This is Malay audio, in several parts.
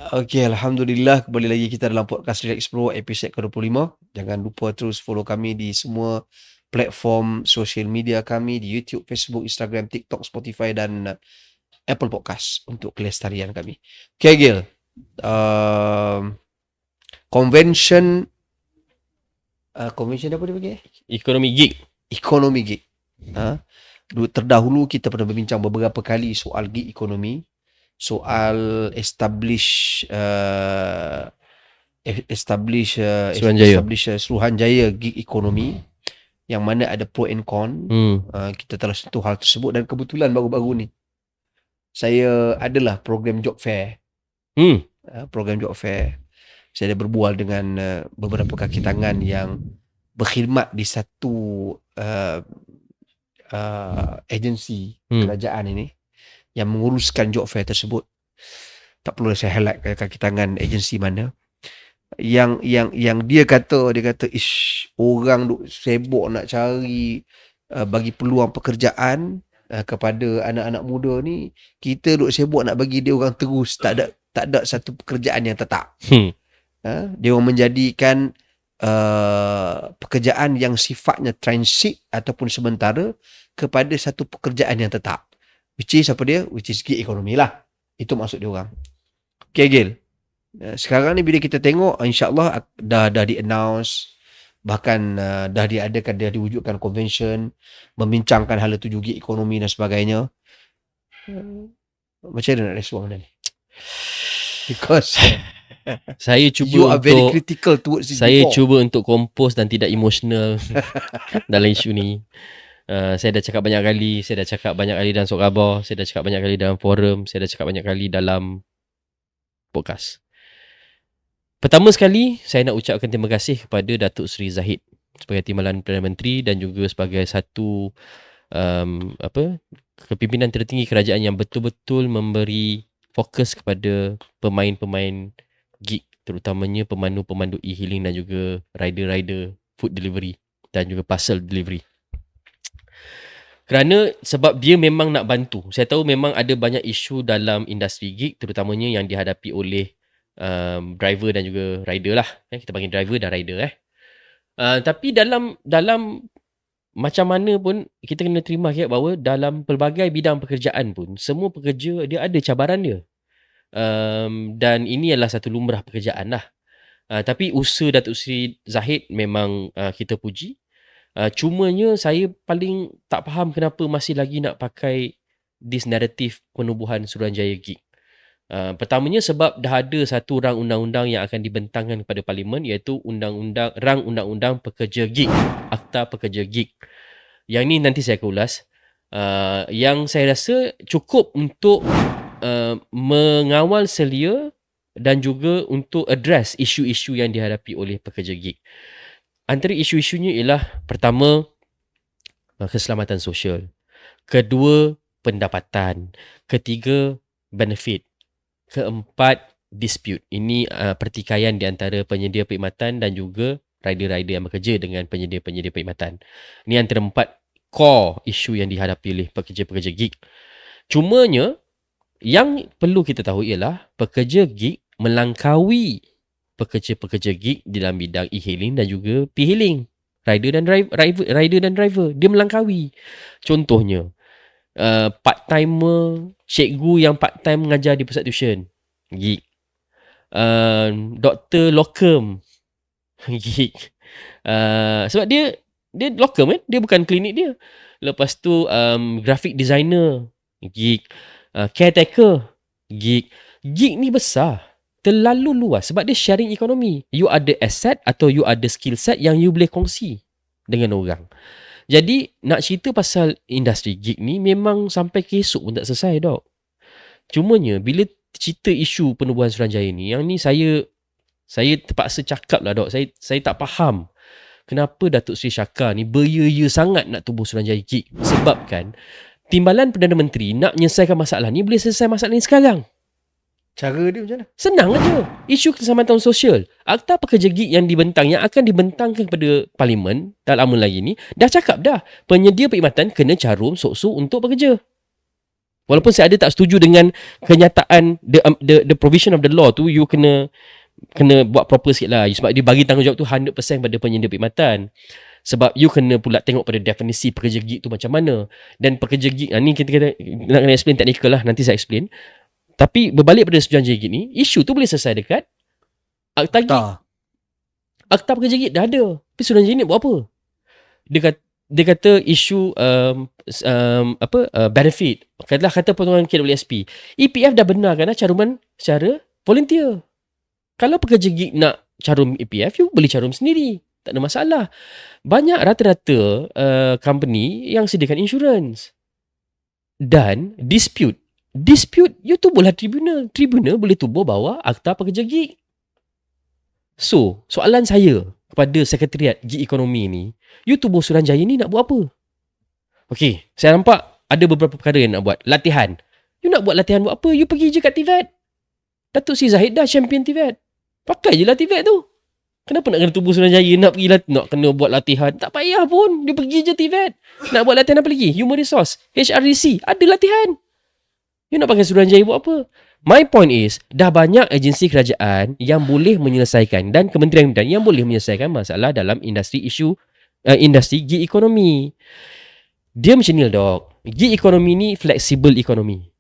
Okey, Alhamdulillah kembali lagi kita dalam podcast Relax Pro episod ke-25. Jangan lupa terus follow kami di semua platform social media kami di YouTube, Facebook, Instagram, TikTok, Spotify dan Apple Podcast untuk kelestarian kami. Okay, Gil. Convention convention apa dia panggil? Ekonomi gig. Ekonomi gig. Terdahulu kita pernah berbincang beberapa kali soal gig ekonomi, soal establish Suruhanjaya gig ekonomi yang mana ada pro and con. Kita telah sentuh hal tersebut dan kebetulan baru-baru ni saya adalah program job fair. Program job fair. Saya ada berbual dengan beberapa kaki tangan yang berkhidmat di satu agensi kerajaan ini yang menguruskan job fair tersebut. Tak perlu saya highlight kaki tangan agensi mana. Yang dia kata ish, orang duk sibuk nak cari bagi peluang pekerjaan kepada anak-anak muda ni, kita duk sibuk nak bagi dia orang terus tak ada satu pekerjaan yang tetap. Dia orang menjadikan pekerjaan yang sifatnya transit ataupun sementara kepada satu pekerjaan yang tetap, which is apa dia? Which is gig ekonomi lah. Itu maksud dia orang. Okay, Gil. Sekarang ni bila kita tengok, insyaAllah dah di-announce, bahkan dah diwujudkan convention membincangkan hala tuju gig ekonomi dan sebagainya. Macam mana nak respon benda ni? Because saya cuba you are very critical towards this saya before. cuba untuk kompos dan tidak emosional dalam isu ni. Saya dah cakap banyak kali, dalam Surat Khabar, saya dah cakap banyak kali dalam forum, saya dah cakap banyak kali dalam podcast. Pertama sekali, saya nak ucapkan terima kasih kepada Datuk Seri Zahid sebagai Timbalan Perdana Menteri dan juga sebagai satu kepimpinan tertinggi kerajaan yang betul-betul memberi fokus kepada pemain-pemain gig, terutamanya pemandu-pemandu e-hailing dan juga rider-rider food delivery dan juga parcel delivery. Kerana sebab dia memang nak bantu. Saya tahu memang ada banyak isu dalam industri gig, terutamanya yang dihadapi oleh driver dan juga rider lah. Kita panggil driver dan rider. Tapi dalam macam mana pun kita kena terima bahawa dalam pelbagai bidang pekerjaan pun semua pekerja dia ada cabaran dia. Dan ini adalah satu lumrah pekerjaan lah. Tapi usaha Datuk Seri Zahid memang kita puji. Cumanya saya paling tak faham kenapa masih lagi nak pakai this narrative penubuhan Suruhanjaya gig. Pertamanya sebab dah ada satu rang undang-undang yang akan dibentangkan kepada Parlimen, iaitu rang undang-undang pekerja gig, Akta Pekerja Gig. Yang ni nanti saya akan ulas. Yang saya rasa cukup untuk mengawal selia dan juga untuk address isu-isu yang dihadapi oleh pekerja gig. Antara isu-isunya ialah pertama, keselamatan sosial. Kedua, pendapatan. Ketiga, benefit. Keempat, dispute. Ini pertikaian di antara penyedia perkhidmatan dan juga rider-rider yang bekerja dengan penyedia-penyedia perkhidmatan. Ini antara 4 core isu yang dihadapi oleh pekerja-pekerja gig. Cumanya, yang perlu kita tahu ialah pekerja gig melangkaui pekerja-pekerja gig dalam bidang e-hailing dan juga p-hailing. Rider dan driver. Dia melangkaui. Contohnya, part-timer, cikgu yang part-time mengajar di pusat tuition, gig. Doktor locum, gig. Sebab dia locum kan, dia bukan klinik dia. Lepas tu graphic designer, gig. Caretaker, gig. Gig ni besar, terlalu luas sebab dia sharing ekonomi. You ada asset atau you ada skill set yang you boleh kongsi dengan orang. Jadi nak cerita pasal industri gig ni memang sampai ke esok pun tak selesai, Dok. Cumanya bila cerita isu penubuhan Suruhanjaya ni, yang ni saya terpaksa cakap lah, Dok. Saya tak faham kenapa Datuk Seri Shaka ni beria-ia sangat nak tubuh Suruhanjaya gig. Sebab kan Timbalan Perdana Menteri nak menyelesaikan masalah ni, boleh selesai masalah ni sekarang. Cara dia macam mana? Senang aja. Isu keselamatan sosial, Akta Pekerja Gig yang akan dibentangkan kepada Parlimen tak lama lagi ni, dah cakap dah, penyedia perkhidmatan kena carum sok-sok untuk pekerja. Walaupun saya ada tak setuju dengan kenyataan the provision of the law tu, you kena buat proper sikit lah. Sebab dia bagi tanggungjawab tu 100% pada penyindir perkhidmatan. Sebab you kena pula tengok pada definisi pekerja gig tu macam mana. Dan pekerja gig, ni kita nak kena explain technical lah, nanti saya explain. Tapi berbalik pada Suruhanjaya Gig ni, isu tu boleh selesai dekat Akta Gig. Akta pekerja gig dah ada. Tapi Suruhanjaya ni buat apa? Dia kata isu benefit. Kata potongan KWSP. EPF dah benarkan caruman secara volunteer. Kalau pekerja gig nak carum EPF, you boleh carum sendiri. Tak ada masalah. Banyak rata-rata company yang sediakan insurans. Dan dispute, you tubuhlah tribunal. Tribunal boleh tubuh bawah Akta Pekerja Gig. So, soalan saya kepada Sekretariat Gig Ekonomi ni, you tubuh Suruhanjaya ni nak buat apa? Okey, saya nampak ada beberapa perkara yang nak buat. Latihan. You nak buat latihan buat apa? You pergi je kat TVET. Datuk Sri Zahid dah champion TVET. Pakai je lah TVET tu. Kenapa nak kena tubuh Suruhanjaya? Nak pergi nak kena buat latihan? Tak payah pun. Dia pergi je TVET. Nak buat latihan apa lagi? Human Resource. HRDC. Ada latihan. You nak pakai Suruhanjaya buat apa? My point is, dah banyak agensi kerajaan yang boleh menyelesaikan dan kementerian yang boleh menyelesaikan masalah dalam industri gig ekonomi. Dia macam ni lah, Dok. Gig ekonomi ni flexible ekonomi.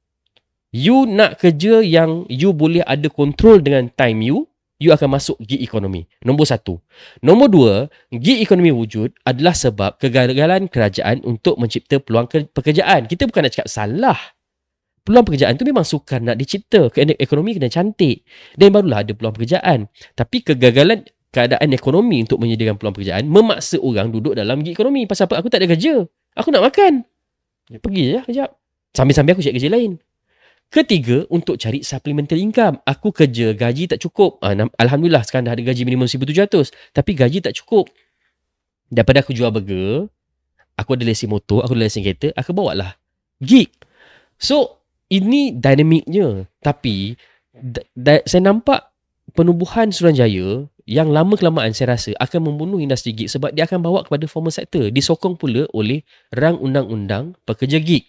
You nak kerja yang you boleh ada kontrol dengan time you akan masuk gig ekonomi. Nombor 1. Nombor 2, gig ekonomi wujud adalah sebab kegagalan kerajaan untuk mencipta peluang pekerjaan. Kita bukan nak cakap salah. Peluang pekerjaan tu memang sukar nak dicipta. Ekonomi kena cantik. Dan barulah ada peluang pekerjaan. Tapi kegagalan keadaan ekonomi untuk menyediakan peluang pekerjaan memaksa orang duduk dalam gig ekonomi. Pasal apa? Aku tak ada kerja. Aku nak makan. Pergi je lah kejap. Sambil-sambil aku cari kerja lain. Ketiga, untuk cari supplementary income. Aku kerja, gaji tak cukup. Alhamdulillah sekarang dah ada gaji minimum 1,700. Tapi gaji tak cukup. Daripada aku jual burger, aku ada lesen motor, aku ada lesen kereta, aku bawa lah gig. So, ini dinamiknya. Tapi, saya nampak penubuhan Suruhanjaya yang lama-kelamaan saya rasa akan membunuh industri gig sebab dia akan bawa kepada formal sector. Disokong pula oleh rang undang-undang pekerja gig.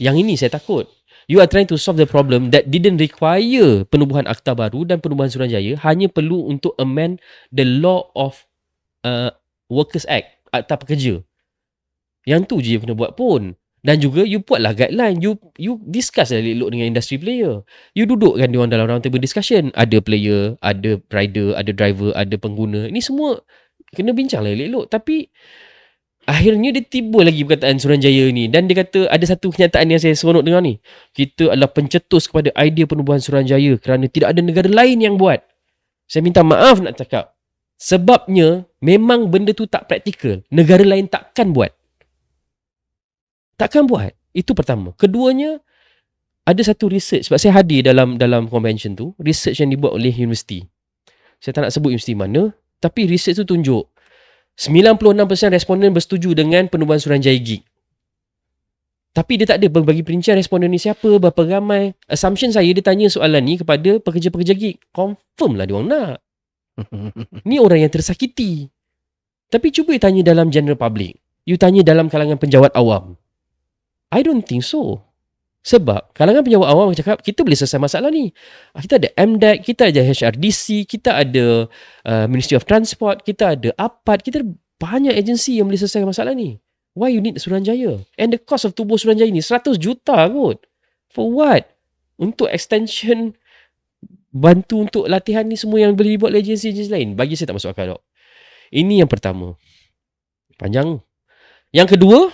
Yang ini saya takut. You are trying to solve the problem that didn't require penubuhan akta baru dan penubuhan Suruhanjaya, hanya perlu untuk amend the law of Workers Act, Akta Pekerja. Yang tu je you kena buat pun. Dan juga you buatlah guideline. You discuss lah elok dengan industry player. You dudukkan diorang dalam round table discussion. Ada player, ada rider, ada driver, ada pengguna. Ini semua kena bincang lah elok. Tapi akhirnya dia tiba lagi perkataan Suruhanjaya ni. Dan dia kata ada satu kenyataan yang saya seronok dengar ni. Kita adalah pencetus kepada idea penubuhan Suruhanjaya kerana tidak ada negara lain yang buat. Saya minta maaf nak cakap. Sebabnya memang benda tu tak praktikal. Negara lain takkan buat. Takkan buat. Itu pertama. Keduanya, ada satu research. Sebab saya hadir dalam convention tu. Research yang dibuat oleh universiti. Saya tak nak sebut universiti mana. Tapi research tu tunjuk 96% responden bersetuju dengan penubuhan Suruhanjaya Gig. Tapi dia tak ada berbagi perincian responden ni siapa, berapa ramai. Assumption saya, dia tanya soalan ni kepada pekerja-pekerja gig. Confirm lah dia orang nak. Ni orang yang tersakiti. Tapi cuba you tanya dalam general public. You tanya dalam kalangan penjawat awam. I don't think so. Sebab kalangan penjawat awam cakap, kita boleh selesai masalah ni. Kita ada MDEC, kita ada HRDC, kita ada Ministry of Transport, kita ada APAD, kita ada banyak agensi yang boleh selesai masalah ni. Why you need Suruhanjaya? And the cost of tubuh Suruhanjaya ni 100 juta kot. For what? Untuk extension, bantu untuk latihan ni semua yang boleh dibuat oleh agensi-agensi lain. Bagi saya tak masuk akal, Dok. Ini yang pertama. Panjang. Yang kedua,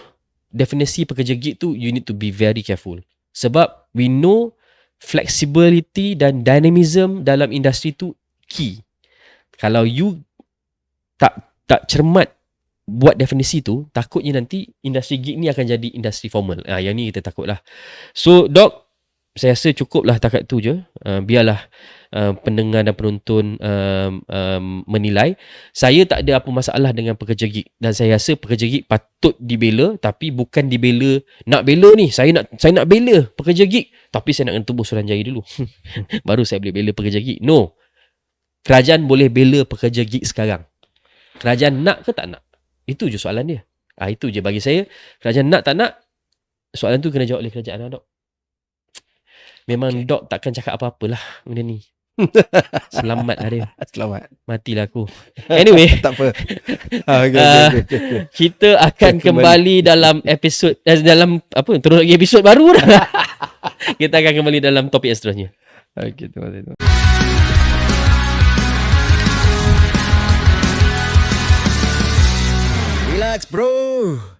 definisi pekerja gig tu, you need to be very careful. Sebab we know flexibility dan dynamism dalam industri tu key. Kalau you tak cermat buat definisi tu, takutnya nanti industri gig ni akan jadi industri formal. Yang ni kita takut lah. So, Dok, saya rasa cukup lah takat tu je. Biarlah pendengar dan penonton menilai. Saya tak ada apa masalah dengan pekerja gig. Dan saya rasa pekerja gig patut dibela. Tapi bukan dibela, nak bela ni. Saya nak bela pekerja gig. Tapi saya nak kena tubuh Suruhanjaya dulu. Baru saya boleh bela pekerja gig. No. Kerajaan boleh bela pekerja gig sekarang. Kerajaan nak ke tak nak? Itu je soalan dia. Itu je bagi saya. Kerajaan nak tak nak, soalan tu kena jawab oleh kerajaan lah, Dok. Memang dog takkan cakap apa-apa lah benda ni. Selamat lah dia. Selamat. Matilah aku. Anyway, Tak apa. Okay. kita akan kembali dalam episod dalam apa terus lagi episod baru dah. Kita akan kembali dalam topik yang seterusnya. Okay, terima kasih. Relax bro.